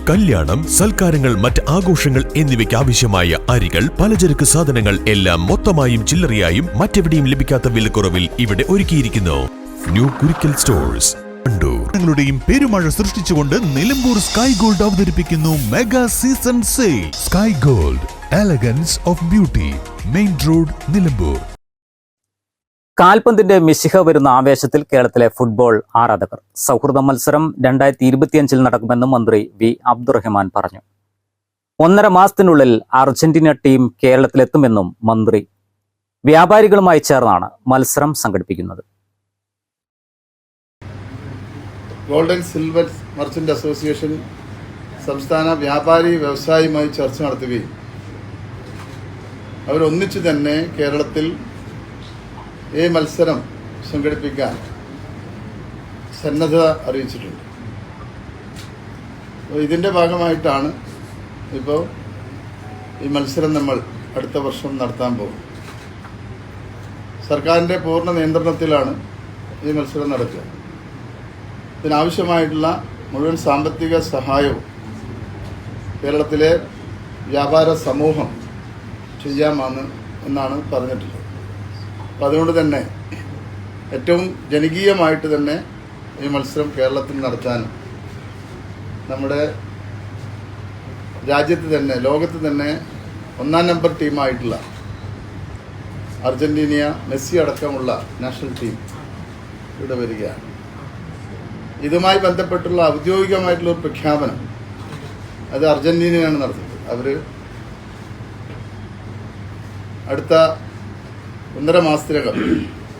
കല്യാണം, സൽക്കാരങ്ങൾ, മറ്റ് ആഘോഷങ്ങൾ എന്നിവയ്ക്ക് ആവശ്യമായ അരികൾ, പലചരക്ക് സാധനങ്ങൾ എല്ലാം മൊത്തമായും ചില്ലറയായും മറ്റെവിടെയും ലഭിക്കാത്ത വിലക്കുറവിൽ ഇവിടെ ഒരുക്കിയിരിക്കുന്നു. New Kurikkal stores, Wandoor. ങ്ങളുടെയും പെരുമഴ സൃഷ്ടിച്ചുകൊണ്ട് നിലമ്പൂർ സ്കൈ ഗോൾഡ് അവതരിപ്പിക്കുന്നു mega season sale. Sky gold, elegance of beauty, main road, Nilambur. കാൽപന്തിന്റെ മിശിഹ വരുന്ന ആവേശത്തിൽ കേരളത്തിലെ ഫുട്ബോൾ ആരാധകർ. സൗഹൃദ മത്സരം 2025 നടക്കുമെന്ന് മന്ത്രി വി അബ്ദുറഹ്മാൻ പറഞ്ഞു. 1.5 മാസത്തിനുള്ളിൽ അർജന്റീന ടീം കേരളത്തിലെത്തുമെന്നും മന്ത്രി. വ്യാപാരികളുമായി ചേർന്നാണ് മത്സരം സംഘടിപ്പിക്കുന്നത്. Gold and silver merchant association സംസ്ഥാന വ്യാപാരി വ്യവസായിയുമായി ചർച്ച നടത്തുകയും അവരൊന്നിച്ചു തന്നെ കേരളത്തിൽ ഈ മത്സരം സംഘടിപ്പിക്കാൻ സന്നദ്ധത അറിയിച്ചിട്ടുണ്ട്. ഇതിൻ്റെ ഭാഗമായിട്ടാണ് ഇപ്പോൾ ഈ മത്സരം നമ്മൾ അടുത്ത വർഷം നടത്താൻ പോകും. സർക്കാരിൻ്റെ പൂർണ്ണ നിയന്ത്രണത്തിലാണ് ഈ മത്സരം നടക്കുക. ഇതിനാവശ്യമായിട്ടുള്ള മുഴുവൻ സാമ്പത്തിക സഹായവും കേരളത്തിലെ വ്യാപാര സമൂഹം എന്നാണ് പറഞ്ഞിട്ടുള്ളത്. അപ്പോൾ അതുകൊണ്ട് തന്നെ ഏറ്റവും ജനകീയമായിട്ട് തന്നെ ഈ മത്സരം കേരളത്തിൽ നടത്താനും നമ്മുടെ രാജ്യത്ത് തന്നെ ലോകത്ത് തന്നെ 1-ാം നമ്പർ ടീമായിട്ടുള്ള അർജന്റീന, മെസ്സി അടക്കമുള്ള നാഷണൽ ടീം ഇവിടെ വരികയാണ്. ഇതുമായി ബന്ധപ്പെട്ടുള്ള ഔദ്യോഗികമായിട്ടുള്ള ഒരു പ്രഖ്യാപനം അത് അർജന്റീനയാണ് നടത്തുന്നത്. അവർ അടുത്ത 1.5 മാസത്തിനകം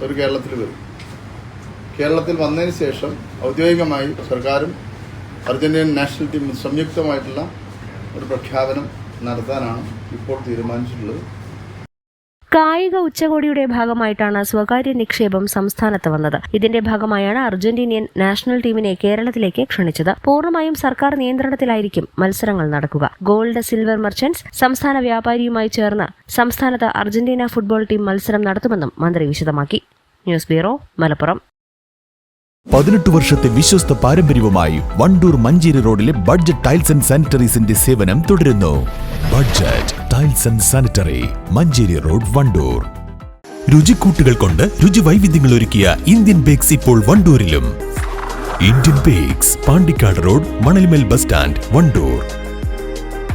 ഒരു കേരളത്തിൽ വരും. കേരളത്തിൽ വന്നതിന് ശേഷം ഔദ്യോഗികമായി സർക്കാരും അർജന്റീന നാഷണൽ ടീമും സംയുക്തമായിട്ടുള്ള ഒരു പ്രഖ്യാപനം നടത്താനാണ് ഇപ്പോൾ തീരുമാനിച്ചിട്ടുള്ളത്. കായിക ഉച്ചകോടിയുടെ ഭാഗമായിട്ടാണ് സ്വകാര്യ നിക്ഷേപം സംസ്ഥാനത്ത് വന്നത്. ഇതിന്റെ ഭാഗമായാണ് അർജന്റീനിയൻ നാഷണൽ ടീമിനെ കേരളത്തിലേക്ക് ക്ഷണിച്ചത്. പൂർണ്ണമായും സർക്കാർ നിയന്ത്രണത്തിലായിരിക്കും മത്സരങ്ങൾ നടക്കുക. ഗോൾഡ് സിൽവർ മർച്ചന്റ്സ് സംസ്ഥാന വ്യാപാരിയുമായി ചേർന്ന് സംസ്ഥാനത്ത് അർജന്റീന ഫുട്ബോൾ ടീം മത്സരം നടത്തുമെന്നും മന്ത്രി വിശദമാക്കി. News bureau, Malappuram. 18 വർഷത്തെ വിശ്വസ്ത പാരമ്പര്യവുമായി വണ്ടൂർ മഞ്ചേരി റോഡിലെ ബഡ്ജറ്റ് ടൈൽസ് ആൻഡ് സാനിറ്ററീസിന്റെ സേവനം തുടരുന്നു. Budget tiles and sanitary, Manjeri road, Wandoor. രുചിക്കൂട്ടുകൾ കൊണ്ട് രുചി വൈവിധ്യങ്ങൾ ഒരുക്കിയ ഇന്ത്യൻ ബേക്സ് ഇപ്പോൾ വണ്ടൂരിലും. Indian bakes, Pandikkad road, Manalmel bus stand, Wandoor.